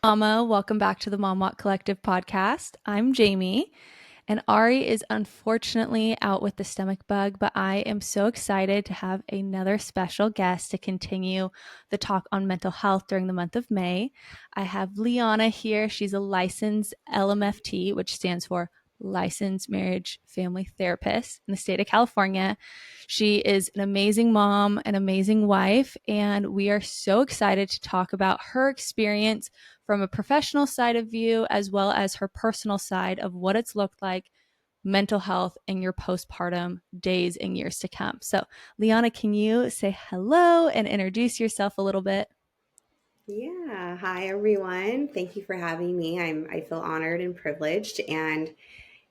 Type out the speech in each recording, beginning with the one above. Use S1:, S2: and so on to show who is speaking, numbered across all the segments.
S1: Mama, welcome back to the Mom Walk Collective podcast. I'm Jamie, and Ari is unfortunately out with the stomach bug, but I am so excited to have another special guest to continue the talk on mental health during the month of May. I have Lianna here. She's a licensed LMFT, which stands for Licensed Marriage Family Therapist in the state of California. She is an amazing mom, an amazing wife, and we are so excited to talk about her experience from a professional side of view as well as her personal side of what it's looked like mental health in your postpartum days and years to come. So, Lianna, can you say hello and introduce yourself a little bit?
S2: Yeah. Hi, everyone. Thank you for having me. I feel honored and privileged and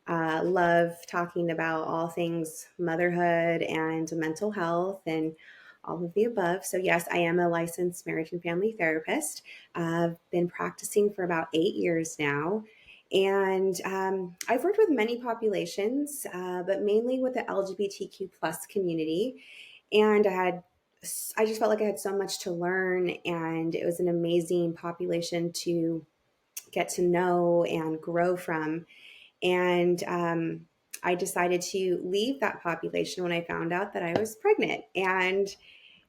S2: love talking about all things motherhood and mental health and all of the above. So, yes, I am a licensed marriage and family therapist. I've been practicing for about 8 years now. And I've worked with many populations, but mainly with the LGBTQ plus community. And I just felt like I had so much to learn, and it was an amazing population to get to know and grow from. And I decided to leave that population when I found out that I was pregnant. And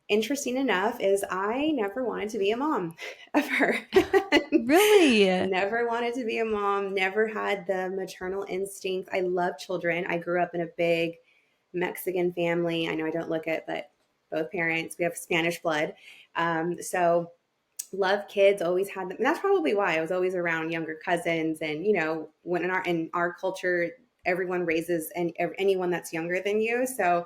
S2: interesting enough is I never wanted to be a mom ever.
S1: Really?
S2: Never wanted to be a mom, never had the maternal instinct. I love children. I grew up in a big Mexican family. I know I don't look it, but both parents, we have Spanish blood. So love kids, always had them. And that's probably why I was always around younger cousins. And, when in our culture, everyone raises anyone that's younger than you. So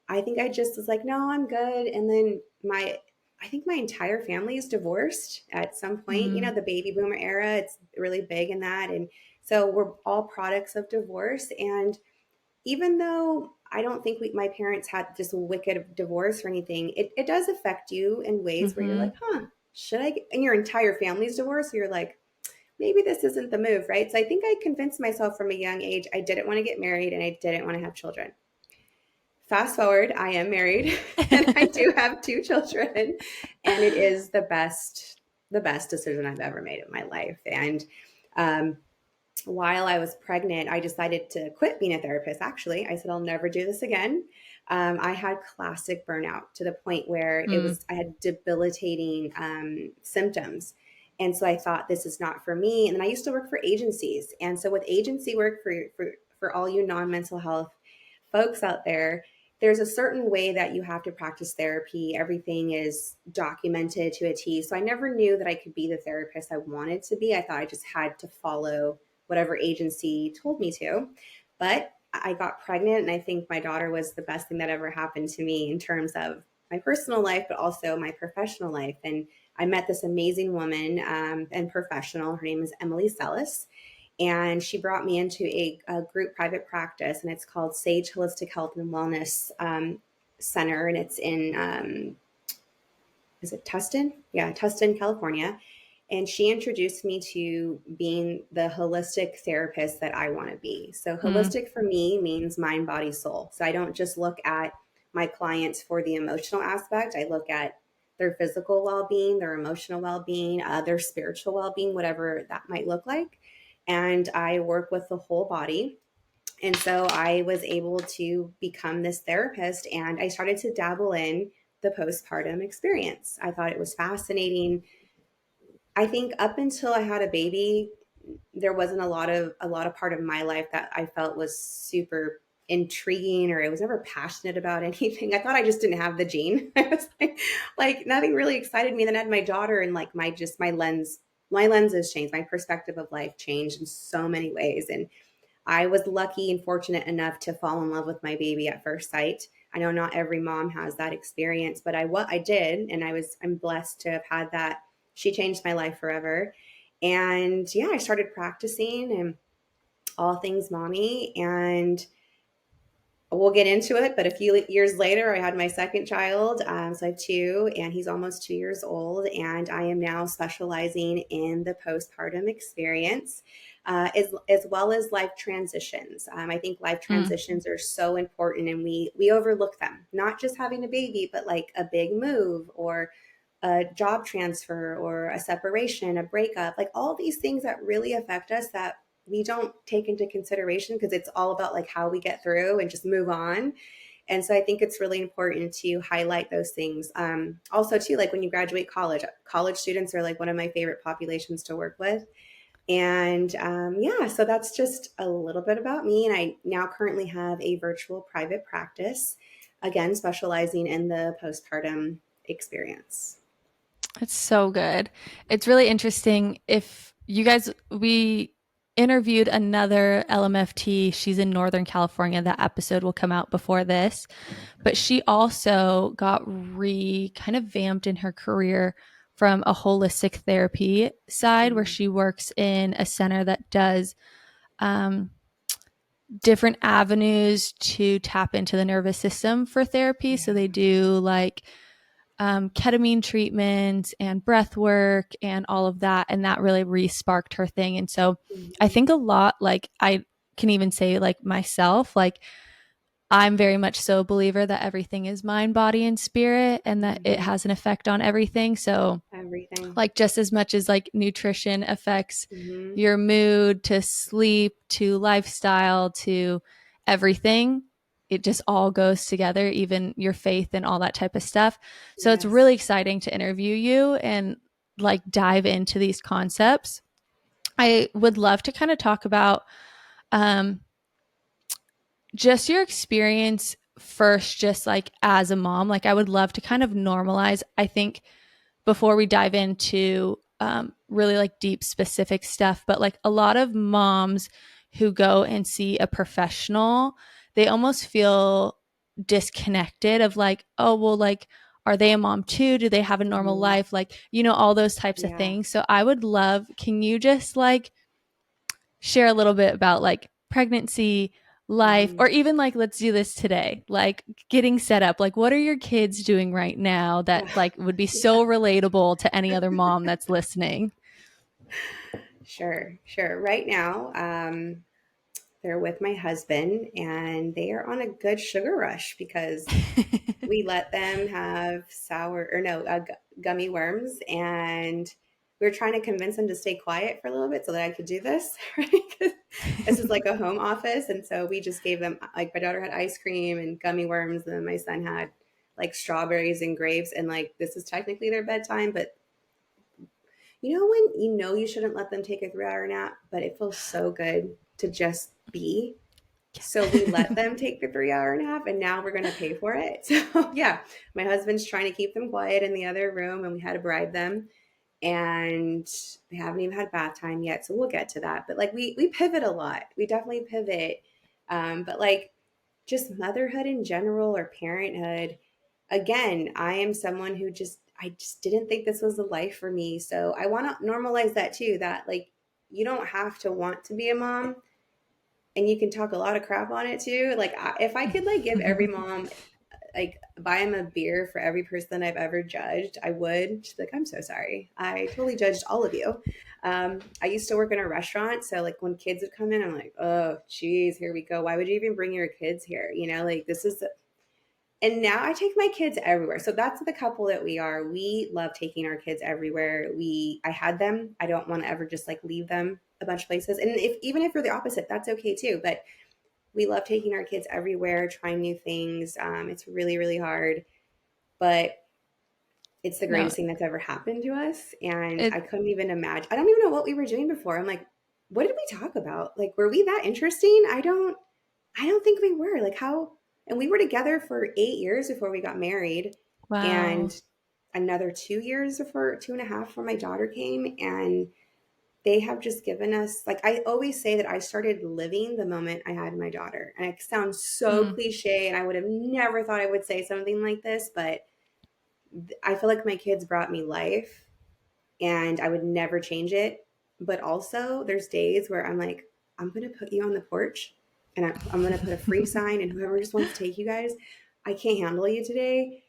S2: I think I just was like, no, I'm good. And then I think my entire family is divorced at some point.
S1: Mm,
S2: The baby boomer era, it's really big in that. And so we're all products of divorce. And even though I don't think my parents had just a wicked divorce or anything, it does affect you in ways where you're
S1: mm-hmm.
S2: like, huh, and your entire family's divorced. So you're like, maybe this isn't the move, right? So I think I convinced myself from a young age I didn't want to get married and I didn't want to have children. Fast forward, I am married and I do have two children, and it is the best decision I've ever made in my life. And um, while I was pregnant, I decided to quit being a therapist. Actually, I said, I'll never do this again. I had classic burnout to the point where
S1: Mm,
S2: I had debilitating symptoms. And so I thought, this is not for me. And then I used to work for agencies. And so with agency work for all you non-mental health folks out there, there's a certain way that you have to practice therapy. Everything is documented to a T. So I never knew that I could be the therapist I wanted to be. I thought I just had to follow whatever agency told me to. But I got pregnant, and I think my daughter was the best thing that ever happened to me in terms of my personal life, but also my professional life. And I met this amazing woman and professional. Her name is Emily Sellis, and she brought me into a group private practice, and it's called Sage Holistic Health and Wellness Center, and it's in is it Tustin? Yeah, Tustin, California. And she introduced me to being the holistic therapist that I want to be. So,
S1: mm,
S2: holistic for me means mind, body, soul. So, I don't just look at my clients for the emotional aspect, I look at their physical well being, their emotional well being, their spiritual well being, whatever that might look like. And I work with the whole body. And so I was able to become this therapist, and I started to dabble in the postpartum experience. I thought it was fascinating. I think up until I had a baby, there wasn't a lot of part of my life that I felt was super intriguing, or I was never passionate about anything. I thought I just didn't have the gene. I was like nothing really excited me. Then I had my daughter, and like my lenses changed. My perspective of life changed in so many ways. And I was lucky and fortunate enough to fall in love with my baby at first sight. I know not every mom has that experience, but I did, and I'm blessed to have had that. She changed my life forever. And yeah, I started practicing and all things mommy, and we'll get into it. But a few years later, I had my second child. So I have two, and he's almost 2 years old. And I am now specializing in the postpartum experience, as well as life transitions. I think life
S1: mm.
S2: transitions are so important, and we overlook them. Not just having a baby, but like a big move, or a job transfer or a separation, a breakup, like all these things that really affect us that we don't take into consideration because it's all about like how we get through and just move on. And so I think it's really important to highlight those things. Also, too, like when you graduate college, college students are like one of my favorite populations to work with. And yeah, so that's just a little bit about me. And I now currently have a virtual private practice, again, specializing in the postpartum experience.
S1: It's so good. It's really interesting. If you guys, we interviewed another LMFT. She's in Northern California. That episode will come out before this. But she also got kind of vamped in her career from a holistic therapy side, where
S2: Mm,
S1: she works in a center that does um, different avenues to tap into the nervous system for therapy. So they
S2: yeah.
S1: do like ketamine treatments and breath work and all of that. And that really re sparked her thing. And so I
S2: Mhm.
S1: think a lot, like, I can even say, like, myself, like, I'm very much so a believer that everything is mind, body, and spirit, and that it
S2: Mhm.
S1: has an effect on everything. So,
S2: Everything.
S1: like, just as much as like nutrition affects
S2: Mhm.
S1: your mood to sleep to lifestyle to everything, it just all goes together, even your faith and all that type of stuff. So it's
S2: Yes.
S1: really exciting to interview you and like dive into these concepts. I would love to kind of talk about um, just your experience first, just like as a mom. Like, I would love to kind of normalize, I think, before we dive into really like deep specific stuff, but like a lot of moms who go and see a professional, they almost feel disconnected of like, oh, well, like, are they a mom too? Do they have a normal
S2: Mhm.
S1: life? Like, all those types of
S2: Yeah.
S1: things. So I would love, can you just like share a little bit about like pregnancy, life,
S2: Mhm.
S1: or even like, let's do this today, like getting set up, like what are your kids doing right now that like would be
S2: Yeah.
S1: so relatable to any other mom that's listening?
S2: Sure. Sure. Right now, they're with my husband and they are on a good sugar rush because we let them have sour or no gummy worms, and we were trying to convince them to stay quiet for a little bit so that I could do this, right? 'Cause this is like a home office, and so we just gave them, like, my daughter had ice cream and gummy worms, and then my son had like strawberries and grapes, and like this is technically their bedtime, but when you shouldn't let them take a 3 hour nap, but it feels so good to just be. So we let them take the 3 hour nap, and now we're going to pay for it. So yeah, my husband's trying to keep them quiet in the other room, and we had to bribe them. And they haven't even had bath time yet, so we'll get to that. But like we pivot a lot. We definitely pivot. But like just motherhood in general or parenthood, again, I am someone who I just didn't think this was a life for me. So I want to normalize that too. That like you don't have to want to be a mom, and you can talk a lot of crap on it too. Like if I could like give every mom, like, buy them a beer for every person I've ever judged, I would. She's like, I'm so sorry. I totally judged all of you. I used to work in a restaurant. So, like, when kids would come in, I'm like, oh, geez, here we go. Why would you even bring your kids here? Like, this is, and now I take my kids everywhere. So that's the couple that we are. We love taking our kids everywhere. I had them. I don't want to ever just like leave them a bunch of places. And even if you're the opposite, that's okay too. But we love taking our kids everywhere, trying new things. It's really, really hard, but it's the
S1: No,
S2: greatest thing that's ever happened to us. And
S1: it
S2: I couldn't even imagine. I don't even know what we were doing before. I'm like, what did we talk about? Like, were we that interesting? I don't think we were. Like, how? And we were together for 8 years before we got married,
S1: wow.
S2: and another 2 years before, 2.5 before my daughter came. And they have just given us, like, I always say that I started living the moment I had my daughter. And it sounds so
S1: Mm.
S2: cliche, and I would have never thought I would say something like this, but I feel like my kids brought me life, and I would never change it. But also, there's days where I'm like, I'm going to put you on the porch, and I'm going to put a free sign, and whoever just wants to take you guys, I can't handle you today.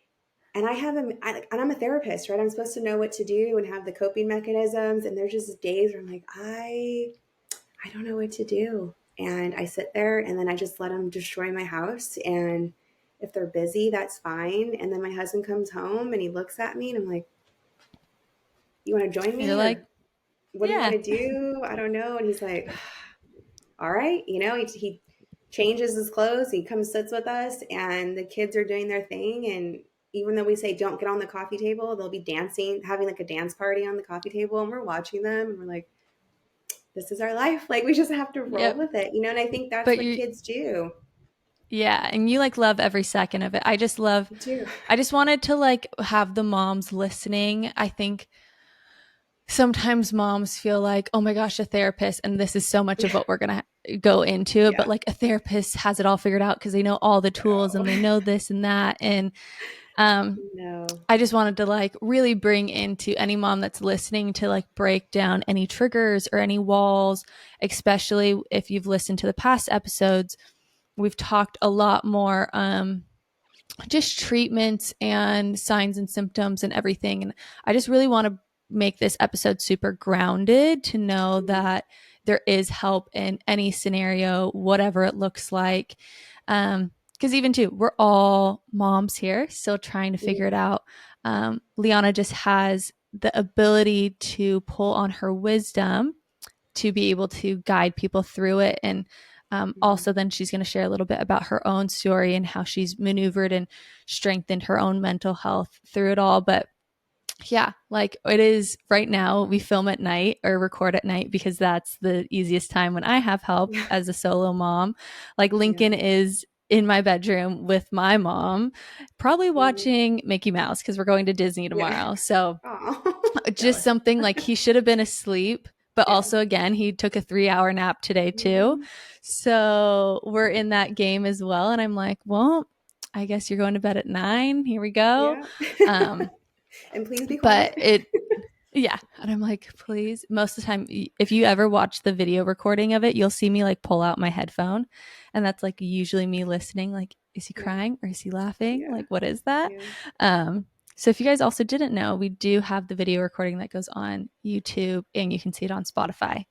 S2: And and I'm a therapist, right? I'm supposed to know what to do and have the coping mechanisms. And there's just days where I'm like, I don't know what to do. And I sit there, and then I just let them destroy my house. And if they're busy, that's fine. And then my husband comes home and he looks at me, and I'm like, you want to join
S1: You're
S2: me,
S1: like,
S2: or what do you want
S1: yeah.
S2: to do? I don't know. And he's like, all right. He changes his clothes. He comes, sits with us, and the kids are doing their thing. And even though we say, don't get on the coffee table, they'll be dancing, having like a dance party on the coffee table. And we're watching them and we're like, this is our life. Like, we just have to roll
S1: Yep.
S2: with it, And I think that's
S1: But
S2: what
S1: you,
S2: kids do.
S1: yeah. And you like love every second of it.
S2: They do.
S1: I just wanted to like have the moms listening. I think sometimes moms feel like, oh my gosh, a therapist, and this is so much of
S2: Yeah.
S1: what we're going to go into, but
S2: Yeah.
S1: like a therapist has it all figured out because they know all the tools
S2: No.
S1: and they know this and that. And um,
S2: No.
S1: I just wanted to like really bring into any mom that's listening to like break down any triggers or any walls, especially if you've listened to the past episodes. We've talked a lot more just treatments and signs and symptoms and everything. And I just really want to make this episode super grounded to know
S2: Mhm.
S1: that there is help in any scenario, whatever it looks like. Because even too, we're all moms here, still trying to figure it
S2: Yeah.
S1: out. Lianna just has the ability to pull on her wisdom to be able to guide people through it. And
S2: Mhm.
S1: also, then she's going to share a little bit about her own story and how she's maneuvered and strengthened her own mental health through it all. But yeah, like it is right now, we film at night or record at night because that's the easiest time when I have help
S2: Yeah.
S1: as a solo mom. Like
S2: Yeah.
S1: Lincoln is in my bedroom with my mom, probably
S2: Mhm.
S1: watching Mickey Mouse because we're going to Disney
S2: Yeah.
S1: tomorrow. So
S2: Oh,
S1: just
S2: jealous.
S1: something like he should have been asleep, but
S2: Yeah.
S1: also again he took a 3 hour nap today too,
S2: Mhm.
S1: so we're in that game as well. And I'm like, well, I guess you're going to bed at 9, here we go.
S2: Yeah.
S1: um
S2: And please be
S1: but
S2: quiet.
S1: it Yeah, and I'm like, please. Most of the time, if you ever watch the video recording of it, you'll see me like pull out my headphone, and that's like usually me listening. Like, is he
S2: Yeah.
S1: crying or is he laughing?
S2: Yeah.
S1: Like, what is that?
S2: Yeah.
S1: Um, so if you guys also didn't know, we do have the video recording that goes on YouTube, and you can see it on Spotify.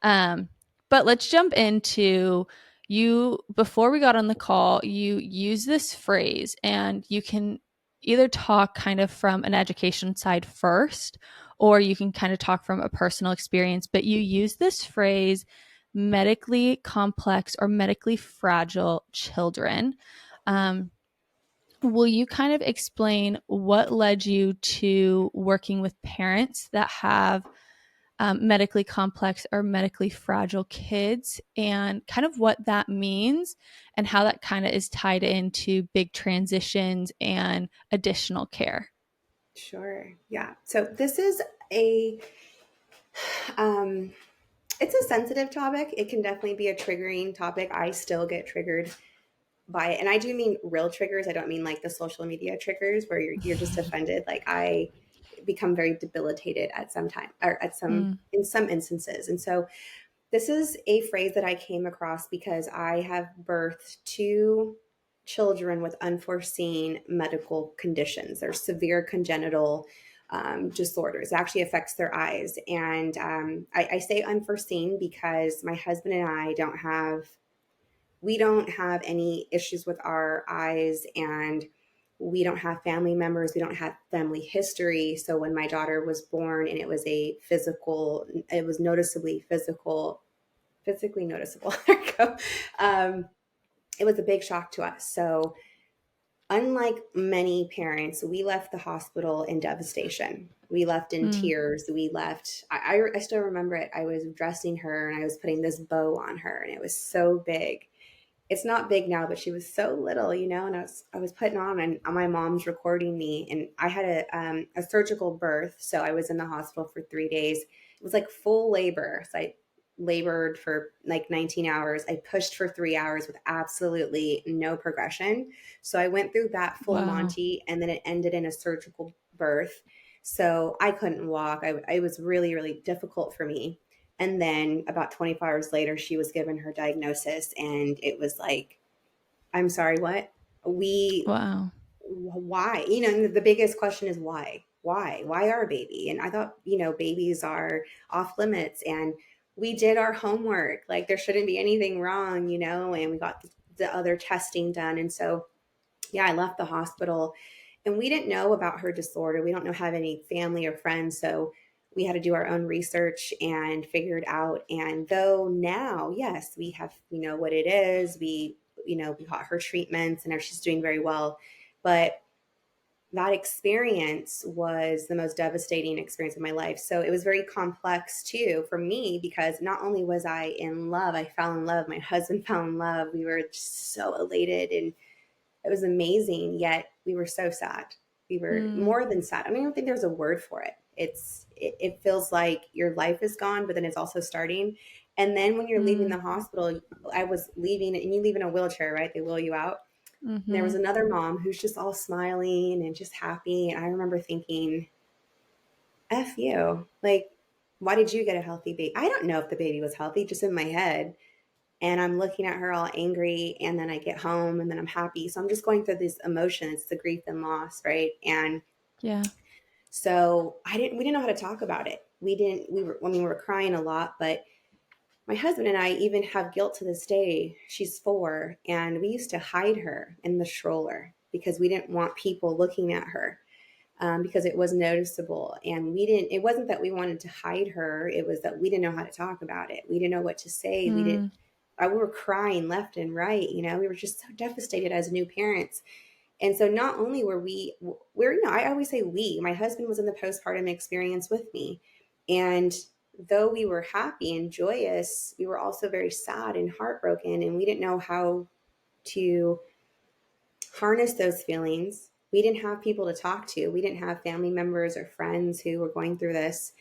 S1: Um, but let's jump into you. Before we got on the call, you use this phrase, and you can either talk kind of from an education side first, or you can kind of talk from a personal experience. But you use this phrase, medically complex or medically fragile children.
S2: Mm.
S1: Um, will you kind of explain what led you to working with parents that have medically complex or medically fragile kids, and kind of what that means and how that kind of is tied into big transitions and additional care?
S2: Sure. Yeah. So this is a um it's a sensitive topic. It can definitely be a triggering topic. I still get triggered by it. And I do mean real triggers. I don't mean like the social media triggers where you're just offended. Like I become very debilitated at some time or at some
S1: Mm,
S2: in some instances. And so this is a phrase that I came across because I have birthed two children with unforeseen medical conditions. They're severe congenital disorders. It actually affects their eyes. And I say unforeseen because my husband and I we don't have any issues with our eyes, and we don't have family members. We don't have family history. So when my daughter was born and it was noticeably physically noticeable. There we go. Um, it was a big shock to us. So, unlike many parents, we left the hospital in devastation. We left in
S1: mm,
S2: tears. We left. I still remember it. I was dressing her and I was putting this bow on her, and it was so big. It's not big now, but she was so little, and I was putting on, and my mom's recording me, and I had a surgical birth, so I was in the hospital for 3 days. It was like full labor, so I labored for like 19 hours. I pushed for 3 hours with absolutely no progression. So I went through that full
S1: wow.
S2: Monty, and then it ended in a surgical birth. So I couldn't walk. It was really, really difficult for me. And then about 24 hours later, she was given her diagnosis, and it was like, I'm sorry, what? We,
S1: Wow.
S2: why? And the biggest question is why? Why? Why our baby? And I thought, babies are off limits, and we did our homework. Like there shouldn't be anything wrong, and we got the other testing done. And so, yeah, I left the hospital, and we didn't know about her disorder. We don't know have any family or friends. So we had to do our own research and figure it out. And though now, yes, we have, what it is, we got her treatments and she's doing very well. But that experience was the most devastating experience of my life. So it was very complex too for me, because not only was I in love, I fell in love, my husband fell in love. We were just so elated and it was amazing. Yet we were so sad. We were
S1: Mm,
S2: more than sad. I mean, I don't think there's a word for it. It feels like your life is gone, but then it's also starting. And then when you're leaving
S1: mm,
S2: the hospital, I was leaving, and you leave in a wheelchair, right? They wheel you out. And there was
S1: mm-hmm.
S2: another mom who's just all smiling and just happy. And I remember thinking, F you. Like, why did you get a healthy baby? I don't know if the baby was healthy, just in my head. And I'm looking at her all angry. And then I get home and then I'm happy. So I'm just going through these emotions, the grief and loss, right? And
S1: Yeah.
S2: so we didn't know how to talk about it. We were crying a lot, but my husband and I even have guilt to this day. She's 4, and we used to hide her in the stroller because we didn't want people looking at her, because it was noticeable. And it wasn't that we wanted to hide her, it was that we didn't know how to talk about it. We didn't know what to say.
S1: Mm,
S2: We were crying left and right. We were just so devastated as new parents. And so not only I always say my husband was in the postpartum experience with me. And though we were happy and joyous, we were also very sad and heartbroken. And we didn't know how to harness those feelings. We didn't have people to talk to. We didn't have family members or friends who were going through this.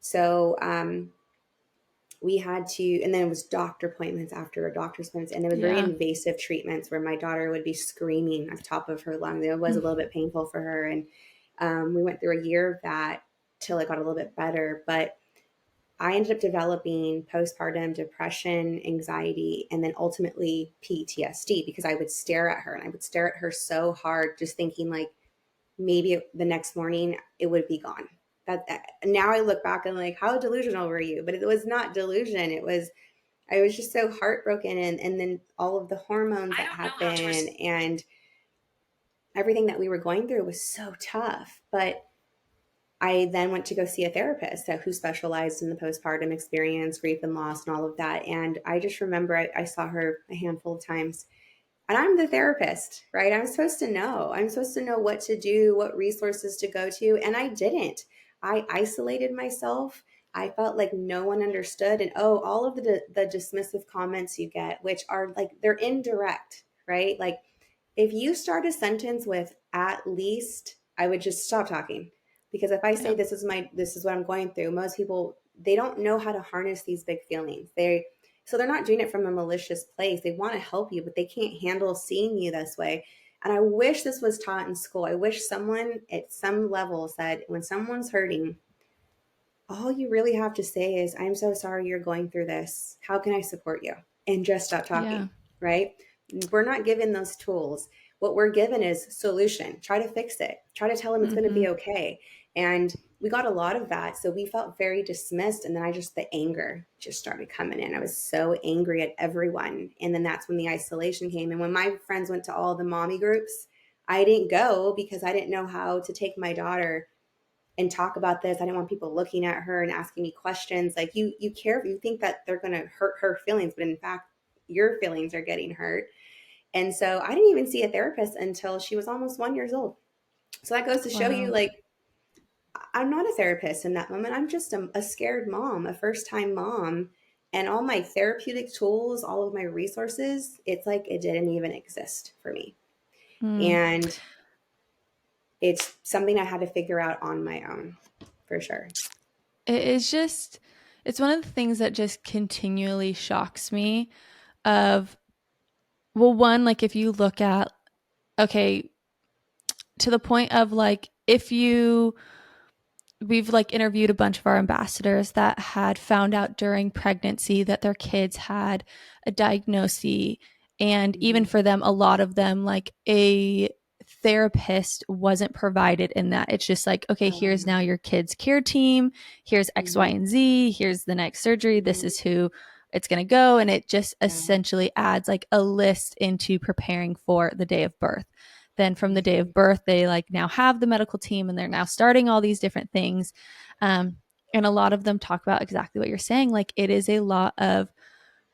S2: So we had to, and then it was doctor appointments after doctor's appointments, and it was very
S1: yeah.
S2: invasive treatments where my daughter would be screaming at the top of her lungs. It was a
S1: Mm,
S2: little bit painful for her, and we went through a year of that till it got a little bit better. But I ended up developing postpartum depression, anxiety, and then ultimately PTSD, because I would stare at her and I would stare at her so hard, just thinking like maybe the next morning it would be gone. That now I look back and like, how delusional were you? But it was not delusion. I was just so heartbroken, and then all of the hormones that happen and everything that we were going through was so tough. But I then went to go see a therapist who specialized in the postpartum experience, grief and loss, and all of that. And I just remember I saw her a handful of times. And I'm the therapist, right? I'm supposed to know. I'm supposed to know what to do, what resources to go to. And I didn't. I isolated myself. I felt like no one understood. And all of the dismissive comments you get, which are like, they're indirect, right? Like, if you start a sentence with "at least," I would just stop talking. Because if I say
S1: yeah.
S2: this is what I'm going through, most people, they don't know how to harness these big feelings. So they're not doing it from a malicious place. They want to help you, but they can't handle seeing you this way. And I wish this was taught in school. I wish someone at some level said, when someone's hurting, all you really have to say is, "I'm so sorry you're going through this. How can I support you?" And just stop
S1: Yeah.
S2: talking, right? We're not given those tools. What we're given is solution. Try to fix it. Try to tell them it's going to
S1: Mm-hmm.
S2: be okay. And we got a lot of that. So we felt very dismissed. And then the anger just started coming in. I was so angry at everyone. And then that's when the isolation came. And when my friends went to all the mommy groups, I didn't go because I didn't know how to take my daughter and talk about this. I didn't want people looking at her and asking me questions. Like, you think that they're going to hurt her feelings, but in fact, your feelings are getting hurt. And so I didn't even see a therapist until she was almost 1 year old. So that goes to show you,
S1: Wow.
S2: like, I'm not a therapist in that moment. I'm just a scared mom, a first time mom. And all my therapeutic tools, all of my resources, it's like it didn't even exist for me.
S1: Mm.
S2: And it's something I had to figure out on my own, for sure.
S1: It is just, it's one of the things that just continually shocks me of, well, one, like if you look at, okay, to the point of like, if you we've like interviewed a bunch of our ambassadors that had found out during pregnancy that their kids had a diagnosis, and even
S2: Mm-hmm.
S1: for them, a lot of them, like a therapist wasn't provided in that. It's just like, okay,
S2: Oh,
S1: here's
S2: wow.
S1: now your kids care team, here's X, Y,
S2: Mm-hmm.
S1: and Z, here's the next surgery, this
S2: Mm-hmm.
S1: is who it's going to go, and it just
S2: Yeah.
S1: essentially adds like a list into preparing for the day of birth. Then from the day
S2: Mm-hmm.
S1: of birth, they like now have the medical team and they're now starting all these different things. Um, And a lot of them talk about exactly what you're saying. Like it is a lot of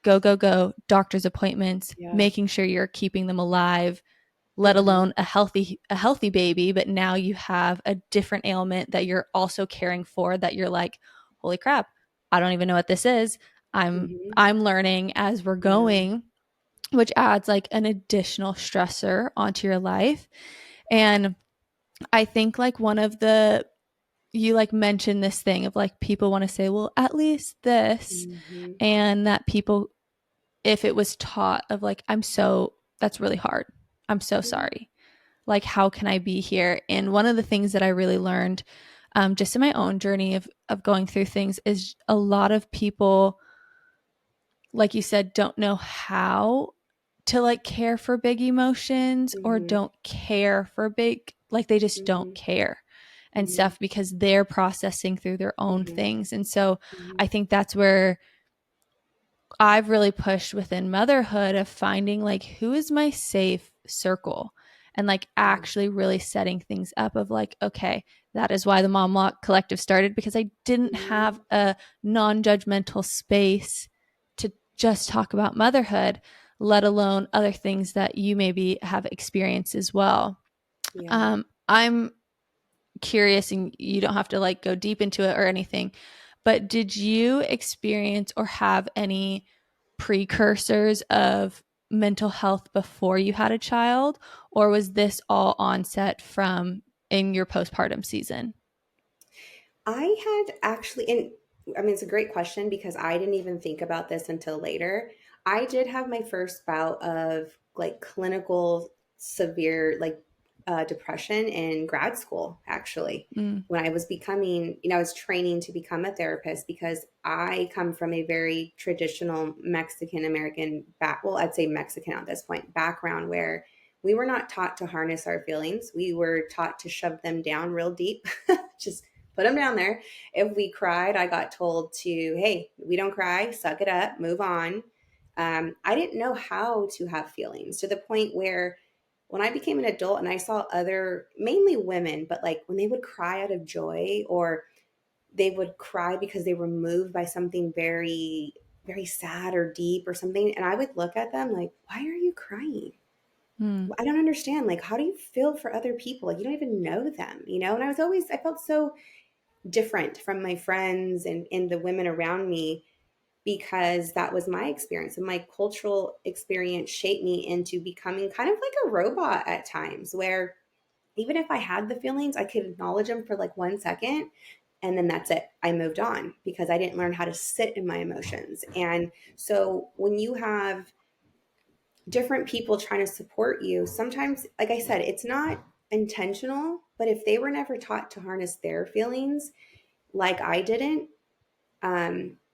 S1: go, go, go, doctor's appointments,
S2: Yeah.
S1: making sure you're keeping them alive, let
S2: Mm-hmm.
S1: alone a healthy baby. But now you have a different ailment that you're also caring for that you're like, holy crap, I don't even know what this is.
S2: Mm-hmm.
S1: I'm learning as we're
S2: Yeah.
S1: going, which adds like an additional stressor onto your life. And I think like one of the you like mentioned this thing of like people want to say, well, at least this,
S2: Mm-hmm.
S1: and that people, if it was taught of like, that's really hard. I'm so
S2: Mm-hmm.
S1: sorry. Like, how can I be here? And one of the things that I really learned just in my own journey of going through things is a lot of people, like you said, don't know how to like care for big emotions or
S2: Mm-hmm.
S1: don't care for big, like they just don't
S2: Mm-hmm.
S1: care and
S2: Mm-hmm.
S1: stuff because they're processing through their own
S2: Mm-hmm.
S1: things. And so
S2: Mm-hmm.
S1: I think that's where I've really pushed within motherhood of finding like who is my safe circle and like
S2: Yeah.
S1: actually really setting things up of like, okay, that is why the Mom Walk Collective started because I didn't
S2: Mm-hmm.
S1: have a non-judgmental space to just talk about motherhood, let alone other things that you maybe have experienced as well.
S2: Yeah.
S1: I'm curious and you don't have to like go deep into it or anything, but did you experience or have any precursors of mental health before you had a child, or was this all onset from in your postpartum season?
S2: I had actually, and I mean, it's a great question because I didn't even think about this until later. I did have my first bout of like clinical severe, like depression in grad school, actually,
S1: Mm,
S2: when I was becoming, I was training to become a therapist because I come from a very traditional Mexican American well, I'd say Mexican at this point, background where we were not taught to harness our feelings. We were taught to shove them down real deep, just put them down there. If we cried, I got told to, hey, we don't cry, suck it up, move on. I didn't know how to have feelings to the point where when I became an adult and I saw other, mainly women, but like when they would cry out of joy or they would cry because they were moved by something very, very sad or deep or something. And I would look at them like, why are you crying?
S1: mm,
S2: I don't understand. Like, how do you feel for other people? Like, you don't even know them. And I felt so different from my friends and the women around me because that was my experience and my cultural experience shaped me into becoming kind of like a robot at times where even if I had the feelings, I could acknowledge them for like 1 second and then that's it. I moved on because I didn't learn how to sit in my emotions. And so when you have different people trying to support you, sometimes, like I said, it's not intentional, but if they were never taught to harness their feelings, like I didn't,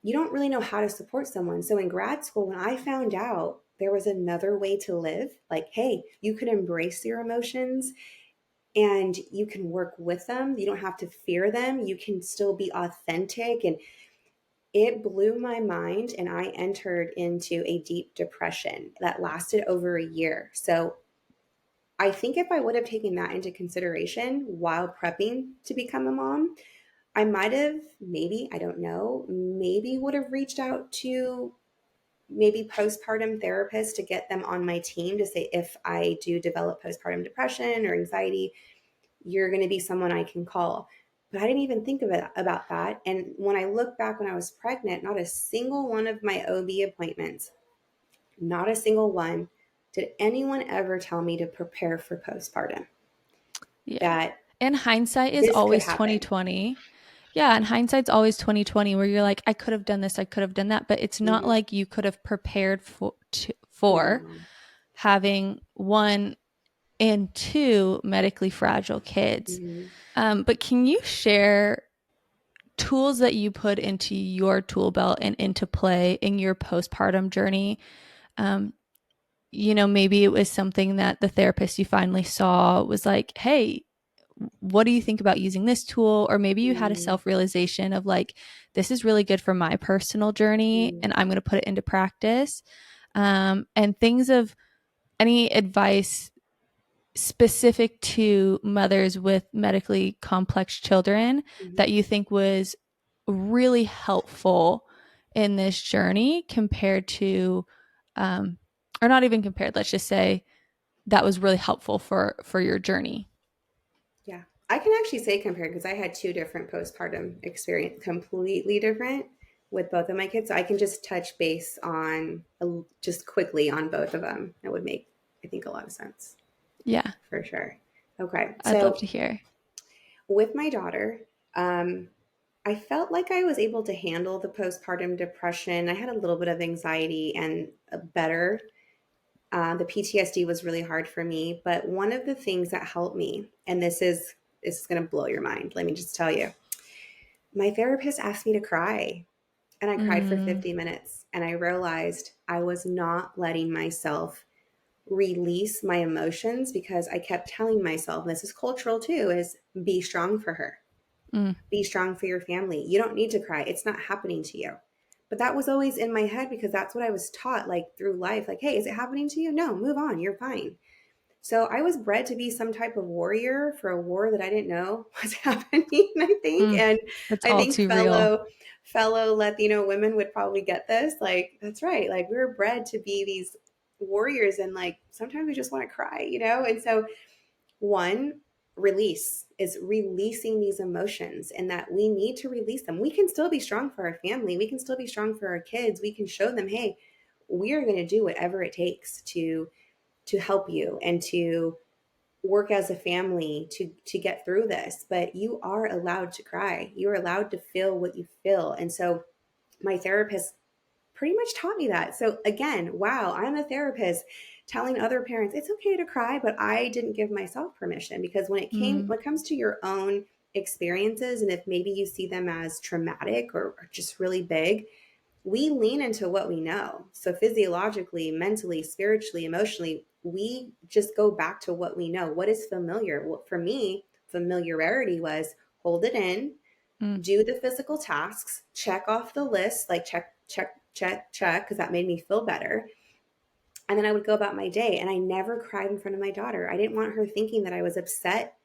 S2: you don't really know how to support someone. So in grad school, when I found out there was another way to live, like, hey, you can embrace your emotions and you can work with them. You don't have to fear them. You can still be authentic. And it blew my mind. And I entered into a deep depression that lasted over a year. So I think if I would have taken that into consideration while prepping to become a mom, I might have, maybe, I don't know, maybe would have reached out to maybe postpartum therapists to get them on my team to say, if I do develop postpartum depression or anxiety, you're going to be someone I can call. But I didn't even think about that. And when I look back when I was pregnant, not a single one of my OB appointments, not a single one, did anyone ever tell me to prepare for postpartum,
S1: yeah.
S2: that
S1: And hindsight is
S2: this could
S1: always
S2: happen.
S1: 2020. Yeah, and hindsight's always 2020 where you're like, I could have done this, I could have done that, but it's not
S2: Mm-hmm.
S1: like you could have prepared for
S2: No.
S1: having one and two medically fragile kids.
S2: Mm-hmm.
S1: But can you share tools that you put into your tool belt and into play in your postpartum journey? Um, maybe it was something that the therapist you finally saw was like, hey, what do you think about using this tool? Or maybe you had a
S2: Mm-hmm.
S1: self realization of like, this is really good for my personal journey and I'm going to put it into practice. And things of any advice specific to mothers with medically complex children
S2: Mm-hmm.
S1: that you think was really helpful in this journey compared to, or not even compared, let's just say that was really helpful for your journey?
S2: Yeah. I can actually say compared because I had two different postpartum experience, completely different with both of my kids. So I can just touch base on just quickly on both of them. That would make, I think, a lot of sense
S1: Yeah,
S2: for sure. Okay.
S1: I'd love
S2: So
S1: to hear.
S2: with my daughter, I felt like I was able to handle the postpartum depression. I had a little bit of anxiety and better. The PTSD was really hard for me, but one of the things that helped me, and this is going to blow your mind. Let me just tell you, my therapist asked me to cry, and I cried for
S1: Mm,
S2: 50 minutes, and I realized I was not letting myself release my emotions because I kept telling myself, and this is cultural too, is be strong for her,
S1: mm,
S2: be strong for your family. You don't need to cry. It's not happening to you. But that was always in my head because that's what I was taught like through life. Like, hey, is it happening to you? No, move on. You're fine. So I was bred to be some type of warrior for a war that I didn't know was happening, I think.
S1: mm.
S2: And
S1: It's
S2: I
S1: all
S2: think
S1: too real.
S2: fellow Latino women would probably get this. Like, that's right. Like we were bred to be these warriors and like sometimes we just want to cry, you know? And so one, release is releasing these emotions and that we need to release them. We can still be strong for our family. We can still be strong for our kids. We can show them, hey, we are going to do whatever it takes to help you and to work as a family to get through this. But you are allowed to cry. You are allowed to feel what you feel. And so my therapist pretty much taught me that. So again, wow, I'm a therapist telling other parents it's okay to cry, but I didn't give myself permission because
S1: Mm,
S2: when it comes to your own experiences and if maybe you see them as traumatic or just really big, we lean into what we know. So physiologically, mentally, spiritually, emotionally, we just go back to what we know. What is familiar? Well, for me, familiarity was hold it in,
S1: mm,
S2: do the physical tasks, check off the list, like check, because that made me feel better. And then I would go about my day and I never cried in front of my daughter. I didn't want her thinking that I was upset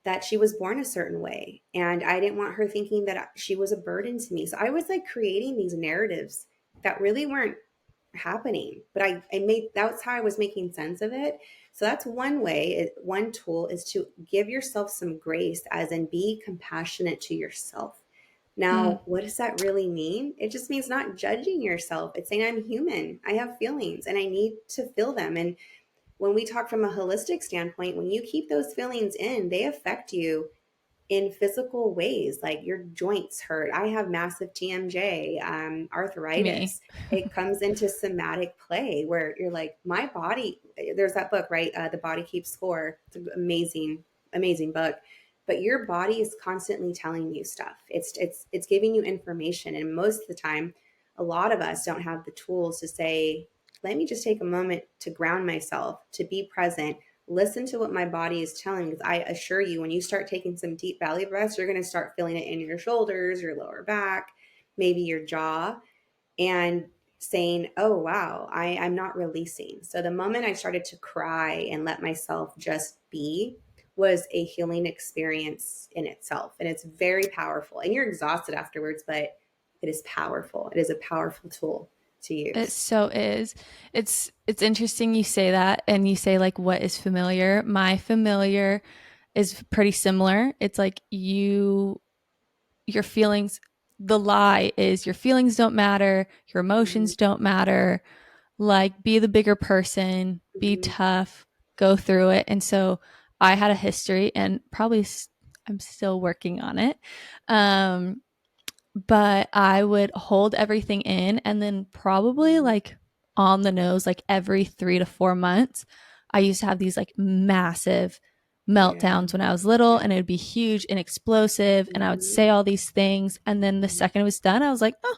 S2: that she was born a certain way. And I didn't want her thinking that she was a burden to me. So I was like creating these narratives that really weren't happening. But I made that's how I was making sense of it. So that's one way, one tool is to give yourself some grace, as in be compassionate to yourself.
S1: mm.
S2: Now, what does that really mean? It just means not judging yourself. It's saying, I'm human. I have feelings and I need to feel them. And when we talk from a holistic standpoint, when you keep those feelings in, they affect you in physical ways, like your joints hurt. I have massive TMJ,
S1: Me.
S2: arthritis. It comes into somatic play where you're like, my body, there's that book, right? The Body Keeps Score. It's an amazing, amazing book. But your body is constantly telling you stuff. It's giving you information. And most of the time, a lot of us don't have the tools to say, let me just take a moment to ground myself, to be present, listen to what my body is telling. Because I assure you, when you start taking some deep belly breaths, you're going to start feeling it in your shoulders, your lower back, maybe your jaw, and saying, oh, wow, I'm not releasing. So the moment I started to cry and let myself just be was a healing experience in itself. And it's very powerful. And you're exhausted afterwards, but it is powerful. It is a powerful tool to
S1: It
S2: use.
S1: so is. It's interesting you say that and you say like what is familiar. My familiar is pretty similar. It's like your feelings, the lie is your feelings don't matter, your
S2: Mm-hmm.
S1: emotions don't matter. Like be the bigger person, be
S2: Mm-hmm.
S1: tough, go through it. And so I had a history and probably I'm still working on it. Um but I would hold everything in and then probably
S2: Mm-hmm.
S1: like on the nose, like every 3 to 4 months, I used to have these like massive
S2: Yeah.
S1: meltdowns when I was little
S2: Yeah.
S1: and it would be huge and explosive and I would
S2: Mm-hmm.
S1: say all these things. And then the second it was done, I was like, oh,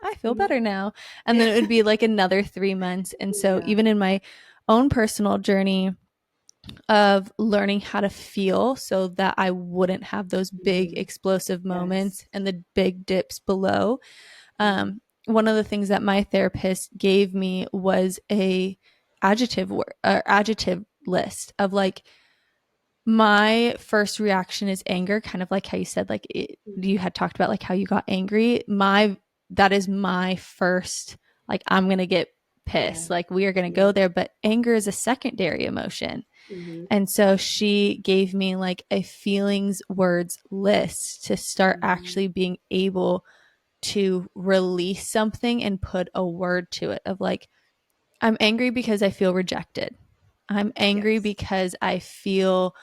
S1: I feel
S2: Mm-hmm.
S1: better now. And then
S2: Yeah.
S1: it would be like another 3 months. And so
S2: Yeah.
S1: even in my own personal journey of learning how to feel so that I wouldn't have those big
S2: Mm-hmm.
S1: explosive
S2: Yes.
S1: moments and the big dips below,
S2: Mm-hmm.
S1: one of the things that my therapist gave me was a adjective list of like My first reaction is anger, kind of like how you said, like you
S2: Mm-hmm.
S1: had talked about like how you got angry. That is my first, like, I'm gonna get
S2: Yeah.
S1: pissed, like we are gonna
S2: Yeah.
S1: go there, but anger is a secondary emotion.
S2: Mm-hmm.
S1: And so she gave me like a feelings words list to start
S2: Mm-hmm.
S1: actually being able to release something and put a word to it of like, I'm angry because I feel rejected. I'm angry
S2: Yes.
S1: because I feel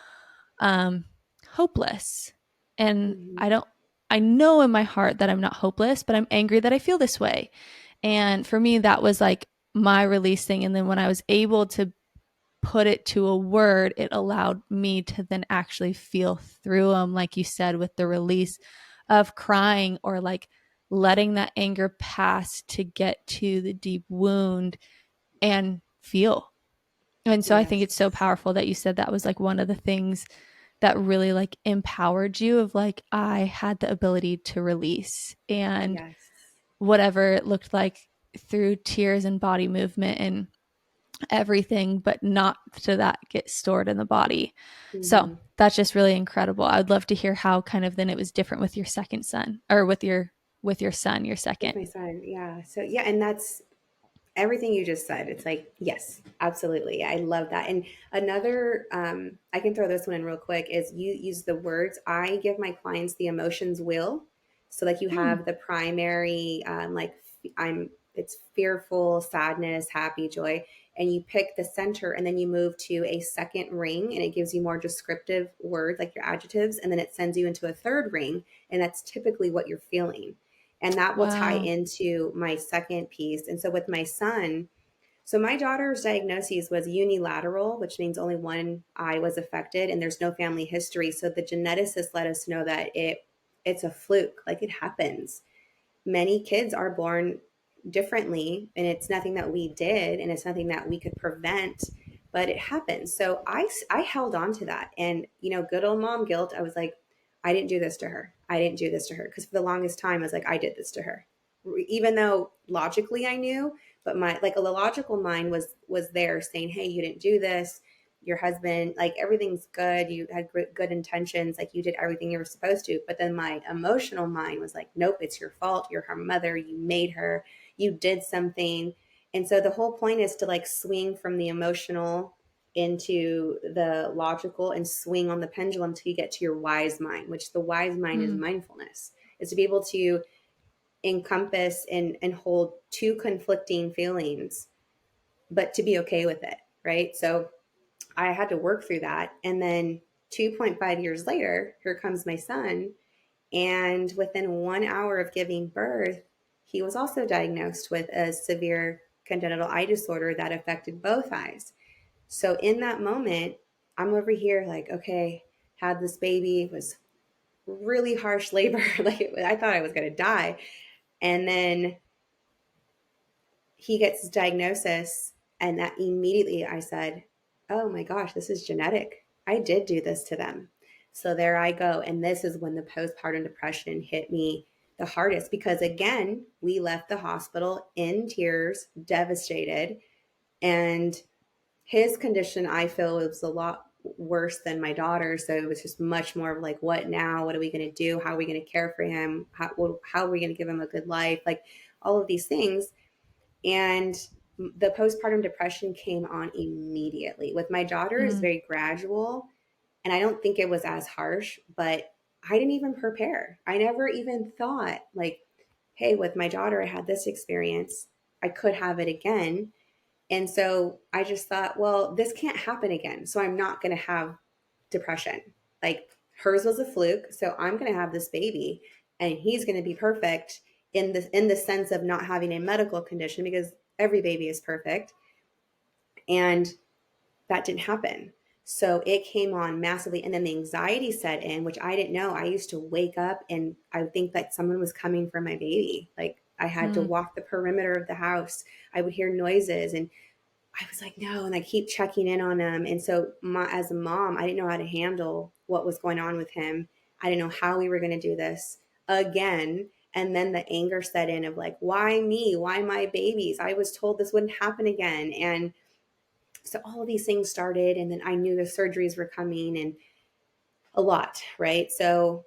S1: um, hopeless. And
S2: Mm-hmm.
S1: I know in my heart that I'm not hopeless, but I'm angry that I feel this way. And for me, that was like my release thing. And then when I was able to put it to a word, it allowed me to then actually feel through them, like you said, with the release of crying or like letting that anger pass to get to the deep wound and feel. And so I think
S2: Yes.
S1: it's so powerful that you said that was like one of the things that really like empowered you of like I had the ability to release and
S2: Yes.
S1: whatever it looked like through tears and body movement and everything, but not to that get stored in the body. So
S2: Mm-hmm.
S1: that's just really incredible. I'd love to hear how kind of then it was different with your second son or with your son, your
S2: With
S1: second.
S2: my son. Yeah. So yeah, and that's everything you just said. It's like, yes, absolutely. I love that. And another, I can throw this one in real quick, is you use the words. I give my clients the emotions wheel. So like you
S1: Mm,
S2: have the primary, like it's fearful, sadness, happy, joy, and you pick the center and then you move to a second ring and it gives you more descriptive words like your adjectives. And then it sends you into a third ring. And that's typically what you're feeling, and that will tie
S1: wow.
S2: into my second piece. And so with my son, so my daughter's diagnosis was unilateral, which means only one eye was affected and there's no family history. So the geneticist let us know that it's a fluke, like it happens. Many kids are born differently and it's nothing that we did and it's nothing that we could prevent, but it happens. So I held on to that, and good old mom guilt. I was like, I didn't do this to her, I didn't do this to her, because for the longest time I was like, I did this to her, even though logically I knew. But my, like, a logical mind was there saying, hey, you didn't do this, your husband, like, everything's good, you had good intentions, like you did everything you were supposed to. But then my emotional mind was like, nope, it's your fault, you're her mother, you made her, you did something. And so the whole point is to like swing from the emotional into the logical and swing on the pendulum till you get to your wise mind, which the wise mind is
S1: Mm,
S2: mindfulness, is to be able to encompass and hold two conflicting feelings, but to be okay with it, right? So I had to work through that. And then 2.5 years later, here comes my son. And within 1 hour of giving birth, he was also diagnosed with a severe congenital eye disorder that affected both eyes. So in that moment, I'm over here like, okay, had this baby, it was really harsh labor. Like, I thought I was going to die. And then he gets his diagnosis, and that immediately I said, oh my gosh, this is genetic, I did do this to them. So there I go, and this is when the postpartum depression hit me the hardest, because again, we left the hospital in tears, devastated. And his condition, I feel, was a lot worse than my daughter's. So it was just much more of like, what now, what are we going to do, how are we going to care for him, how are we going to give him a good life, like all of these things. And the postpartum depression came on immediately. With my daughter, is
S1: mm,
S2: very gradual, and I don't think it was as harsh, but I didn't even prepare. I never even thought like, hey, with my daughter, I had this experience, I could have it again. And so I just thought, well, this can't happen again. So I'm not going to have depression. Like, hers was a fluke, so I'm going to have this baby and he's going to be perfect in the sense of not having a medical condition, because every baby is perfect. And that didn't happen. So it came on massively. And then the anxiety set in, which I didn't know. I used to wake up and I would think that someone was coming for my baby. Like, I had to
S1: mm,
S2: walk the perimeter of the house. I would hear noises and I was like, no. And I keep checking in on them. And so as a mom, I didn't know how to handle what was going on with him. I didn't know how we were going to do this again. And then the anger set in of like, why me? Why my babies? I was told this wouldn't happen again. And so all of these things started. And then I knew the surgeries were coming. And a lot, right? So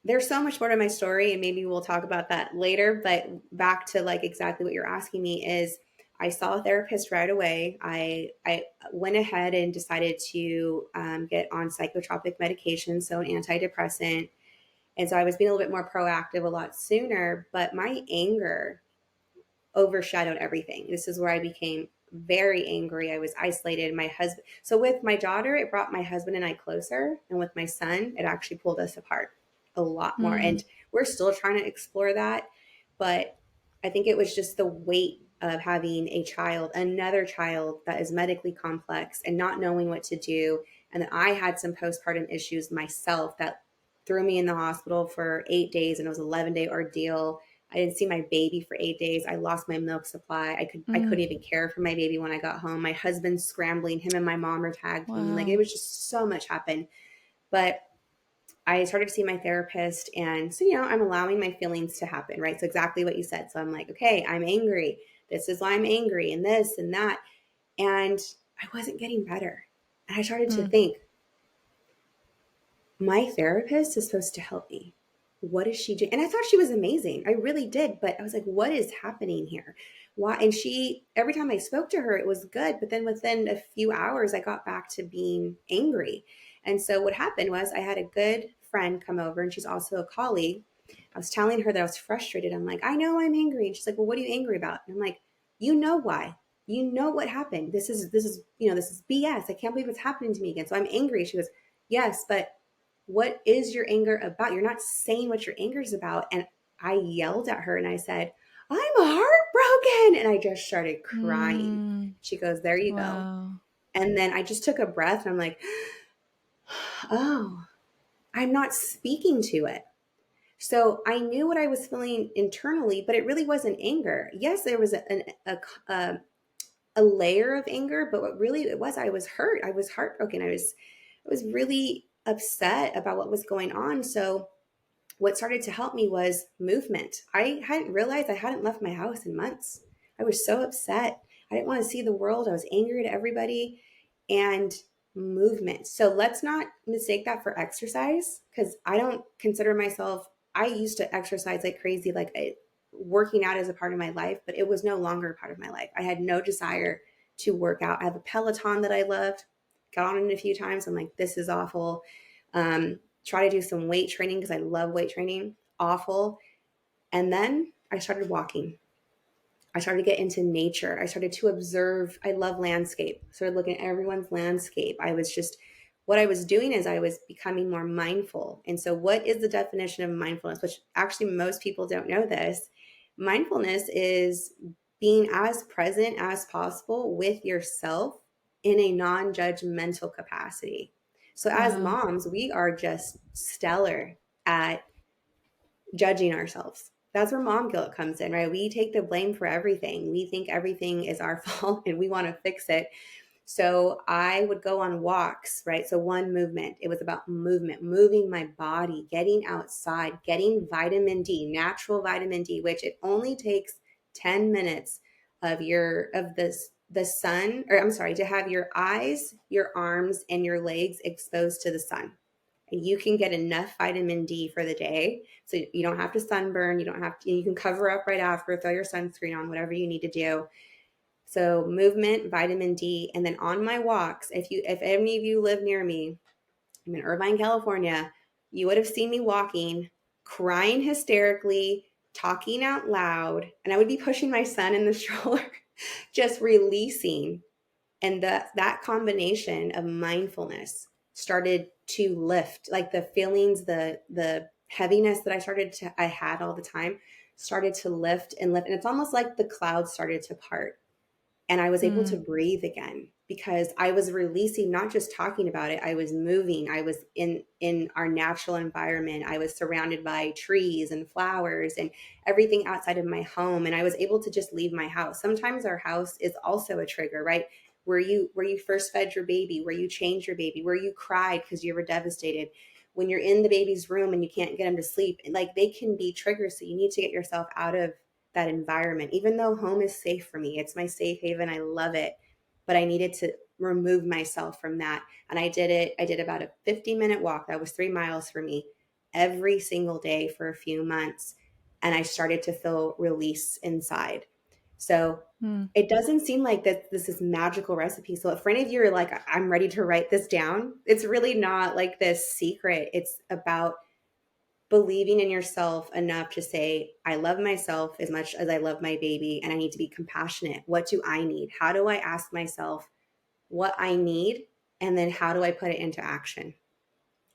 S2: there's so much more to my story, and maybe we'll talk about that later. But back to like exactly what you're asking me is, I saw a therapist right away. I went ahead and decided to get on psychotropic medication, so an antidepressant. And so I was being a little bit more proactive a lot sooner, but my anger overshadowed everything. This is where I became very angry. I was isolated. My husband, so with my daughter, it brought my husband and I closer. And with my son, it actually pulled us apart a lot more.
S1: Mm,
S2: And we're still trying to explore that. But I think it was just the weight of having a child, another child that is medically complex and not knowing what to do. And then I had some postpartum issues myself that threw me in the hospital for 8 days, and it was an 11-day ordeal. I didn't see my baby for 8 days. I lost my milk supply. I couldn't
S1: mm,
S2: even care for my baby when I got home. My husband scrambling, him and my mom were tag teaming. Like, it
S1: wow.
S2: was just so much happened. But I started to see my therapist, and so I'm allowing my feelings to happen, right? So exactly what you said. So I'm like, okay, I'm angry. This is why I'm angry, and this and that. And I wasn't getting better. And I started to
S1: Mm,
S2: think, my therapist is supposed to help me. What is she doing? And I thought she was amazing. I really did. But I was like, what is happening here? Why? And she, every time I spoke to her, it was good. But then within a few hours, I got back to being angry. And so what happened was, I had a good friend come over, and she's also a colleague. I was telling her that I was frustrated. I'm like, I know I'm angry. And she's like, well, what are you angry about? And I'm like, you know why? You know what happened. This is BS. I can't believe it's happening to me again. So I'm angry. She goes, yes, but what is your anger about? You're not saying what your anger is about. And I yelled at her and I said, I'm heartbroken. And I just started crying.
S1: mm,
S2: She goes, there you go.
S1: wow.
S2: And then I just took a breath and I'm like, oh, I'm not speaking to it. So I knew what I was feeling internally, but it really wasn't anger. Yes, there was a layer of anger, but what really it was, I was hurt. I was heartbroken. I was really upset about what was going on. So what started to help me was movement. I hadn't realized I hadn't left my house in months. I was so upset. I didn't want to see the world. I was angry at everybody. And movement. So let's not mistake that for exercise, because I don't consider myself, I used to exercise like crazy, working out is a part of my life, but it was no longer a part of my life. I had no desire to work out. I have a Peloton that I loved, got on it a few times. I'm like, this is awful. Try to do some weight training because I love weight training. Awful. And then I started walking. I started to get into nature. I started to observe. I love landscape. I started looking at everyone's landscape. What I was doing is I was becoming more mindful. And so, what is the definition of mindfulness? Which actually, most people don't know this. Mindfulness is being as present as possible with yourself in a non judgmental capacity. So, as
S1: Wow.
S2: moms, we are just stellar at judging ourselves. That's where mom guilt comes in, right? We take the blame for everything. We think everything is our fault and we want to fix it. So I would go on walks, right? So one movement, it was about movement, moving my body, getting outside, getting vitamin D, natural vitamin D, which it only takes 10 minutes of the sun, or I'm sorry, to have your eyes, your arms, and your legs exposed to the sun. And you can get enough vitamin D for the day. So you don't have to sunburn. You don't have to, you can cover up right after, throw your sunscreen on, whatever you need to do. So movement, vitamin D. And then on my walks, if any of you live near me, I'm in Irvine, California, you would have seen me walking, crying hysterically, talking out loud, and I would be pushing my son in the stroller, just releasing. And that combination of mindfulness started to lift, like the feelings, the heaviness that I had all the time started to lift and lift. And it's almost like the clouds started to part, and I was able to
S1: Mm,
S2: breathe again because I was releasing, not just talking about it. I was moving. I was in our natural environment. I was surrounded by trees and flowers and everything outside of my home, and I was able to just leave my house. Sometimes our house is also a trigger, right? Where you first fed your baby, where you changed your baby, where you cried because you were devastated, when you're in the baby's room and you can't get them to sleep, like they can be triggers. So you need to get yourself out of that environment. Even though home is safe for me, it's my safe haven, I love it, but I needed to remove myself from that. And I did it. I did about a 50-minute walk. That was 3 miles for me every single day for a few months. And I started to feel release inside. So
S1: Mm,
S2: it doesn't seem like that this is magical recipe. So if for any of you are like, I'm ready to write this down, it's really not like this secret. It's about believing in yourself enough to say, I love myself as much as I love my baby, and I need to be compassionate. What do I need? How do I ask myself what I need? And then how do I put it into action?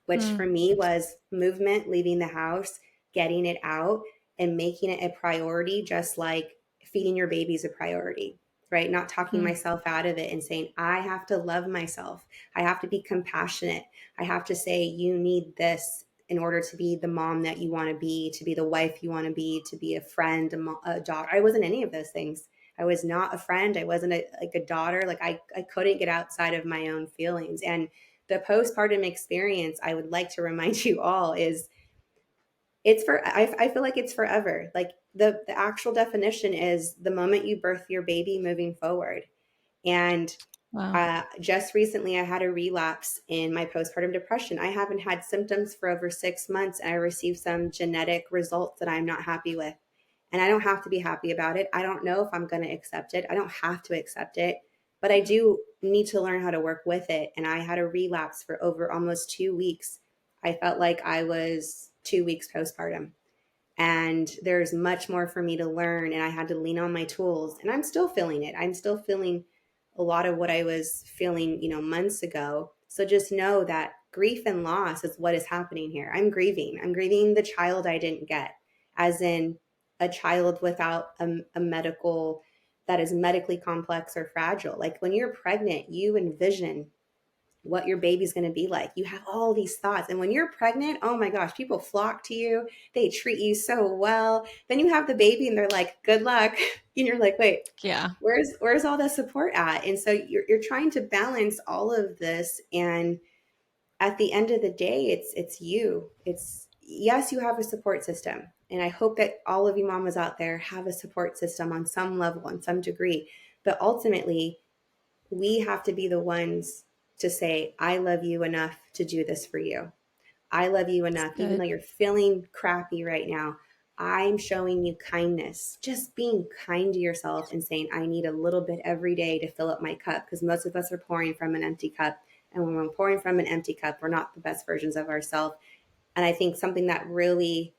S2: Which
S1: mm,
S2: for me was movement, leaving the house, getting it out, and making it a priority, just like feeding your baby is a priority, right? Not talking
S1: mm,
S2: myself out of it and saying, I have to love myself. I have to be compassionate. I have to say, you need this in order to be the mom that you want to be the wife you want to be a friend, a daughter. I wasn't any of those things. I was not a friend. I wasn't like a daughter. Like I couldn't get outside of my own feelings. And the postpartum experience, I would like to remind you all, is I feel like it's forever. Like the actual definition is the moment you birth your baby moving forward. And
S1: wow.
S2: just recently, I had a relapse in my postpartum depression. I haven't had symptoms for over 6 months, and I received some genetic results that I'm not happy with. And I don't have to be happy about it. I don't know if I'm going to accept it. I don't have to accept it, but I do need to learn how to work with it. And I had a relapse for over almost 2 weeks. I felt like I was 2 weeks postpartum, and there's much more for me to learn, and I had to lean on my tools, and I'm still feeling it. I'm still feeling a lot of what I was feeling, months ago. So just know that grief and loss is what is happening here. I'm grieving the child I didn't get, as in a child without a medical, that is medically complex or fragile. Like when you're pregnant, you envision what your baby's going to be like. You have all these thoughts. And when you're pregnant, oh my gosh, people flock to you. They treat you so well. Then you have the baby and they're like, good luck. And you're like, wait,
S1: Yeah.
S2: where's all the support at? And so you're trying to balance all of this. And at the end of the day, it's you. It's, yes, you have a support system. And I hope that all of you mamas out there have a support system on some level, on some degree. But ultimately, we have to be the ones to say, I love you enough to do this for you. I love you
S1: It's
S2: enough, even though
S1: good.
S2: you're feeling crappy right now. I'm showing you kindness, just being kind to yourself and saying, I need a little bit every day to fill up my cup, because most of us are pouring from an empty cup. And when we're pouring from an empty cup, we're not the best versions of ourselves. And I think something that really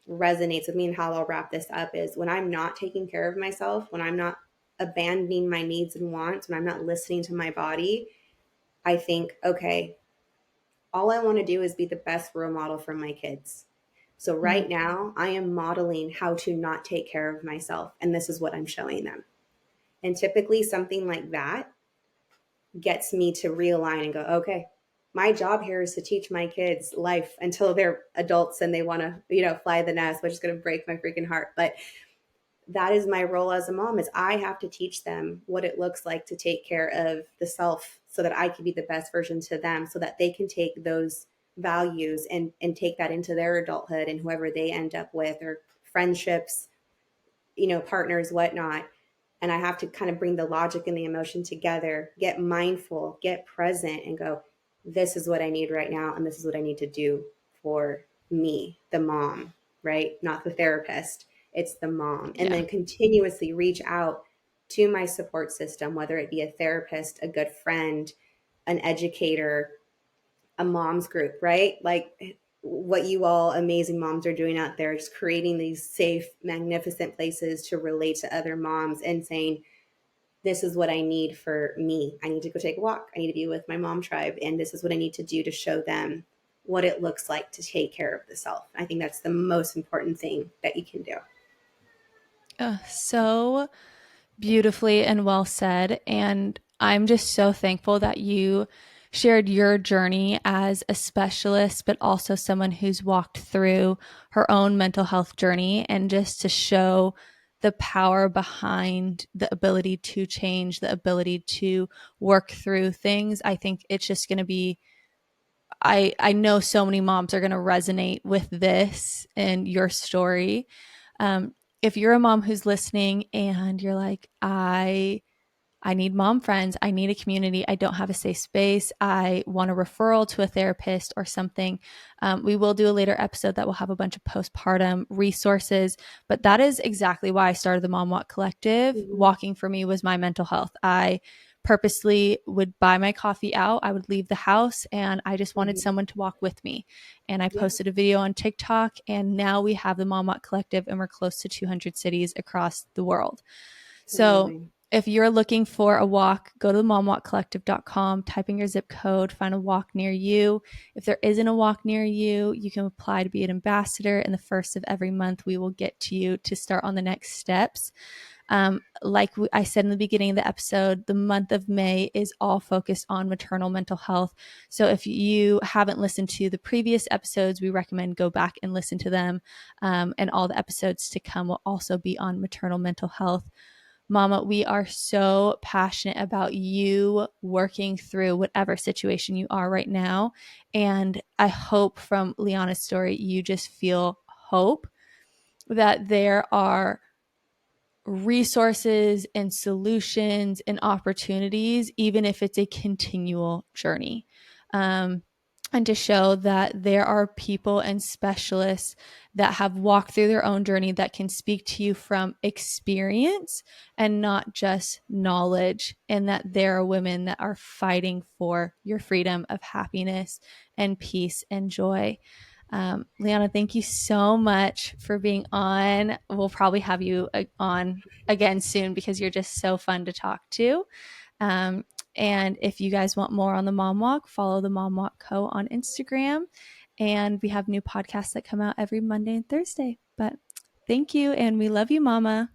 S2: resonates with me and how I'll wrap this up is when I'm not taking care of myself, when I'm not abandoning my needs and wants, when I'm not listening to my body, I think, okay, all I want to do is be the best role model for my kids. So
S1: Mm,
S2: right now, I am modeling how to not take care of myself, and this is what I'm showing them. And typically, something like that gets me to realign and go, okay, my job here is to teach my kids life until they're adults and they want to, fly the nest, which is going to break my freaking heart. But that is my role as a mom, is I have to teach them what it looks like to take care of the self so that I can be the best version to them, so that they can take those values and take that into their adulthood and whoever they end up with, or friendships, partners, whatnot. And I have to kind of bring the logic and the emotion together, get mindful, get present, and go, this is what I need right now. And this is what I need to do for me, the mom, right? Not the therapist. It's the mom. And
S1: yeah.
S2: then continuously reach out to my support system, whether it be a therapist, a good friend, an educator, a mom's group, right? Like what you all amazing moms are doing out there, just creating these safe, magnificent places to relate to other moms and saying, this is what I need for me. I need to go take a walk. I need to be with my mom tribe. And this is what I need to do to show them what it looks like to take care of the self. I think that's the most important thing that you can do.
S1: So beautifully and well said. And I'm just so thankful that you shared your journey as a specialist, but also someone who's walked through her own mental health journey, and just to show the power behind the ability to change, the ability to work through things. I think it's just going to be, I know so many moms are going to resonate with this and your story. Um, if you're a mom who's listening and you're like, I need mom friends. I need a community. I don't have a safe space. I want a referral to a therapist or something. We will do a later episode that will have a bunch of postpartum resources, but that is exactly why I started the Mom Walk Collective.
S2: Mm-hmm.
S1: Walking for me was my mental health. I purposely would buy my coffee out. I would leave the house and I just wanted
S2: Mm-hmm.
S1: someone to walk with me. And I
S2: Yeah,
S1: posted a video on TikTok, and now we have the Mom Walk Collective and we're close to 200 cities across the world.
S2: it's
S1: So
S2: amazing.
S1: if you're looking for a walk, go to the momwalkcollective.com, type in your zip code, find a walk near you. If there isn't a walk near you, you can apply to be an ambassador. And the first of every month, we will get to you to start on the next steps. Like I said in the beginning of the episode, the month of May is all focused on maternal mental health. So if you haven't listened to the previous episodes, we recommend go back and listen to them. And all the episodes to come will also be on maternal mental health. Mama, we are so passionate about you working through whatever situation you are right now. And I hope from Lianna's story, you just feel hope that there are resources and solutions and opportunities, even if it's a continual journey. Um, and to show that there are people and specialists that have walked through their own journey that can speak to you from experience and not just knowledge, and that there are women that are fighting for your freedom of happiness and peace and joy. Lianna, thank you so much for being on. We'll probably have you on again soon because you're just so fun to talk to. Um, and if you guys want more on the Mom Walk, follow the Mom Walk Co. on Instagram. And we have new podcasts that come out every Monday and Thursday. But thank you, and we love you, Mama.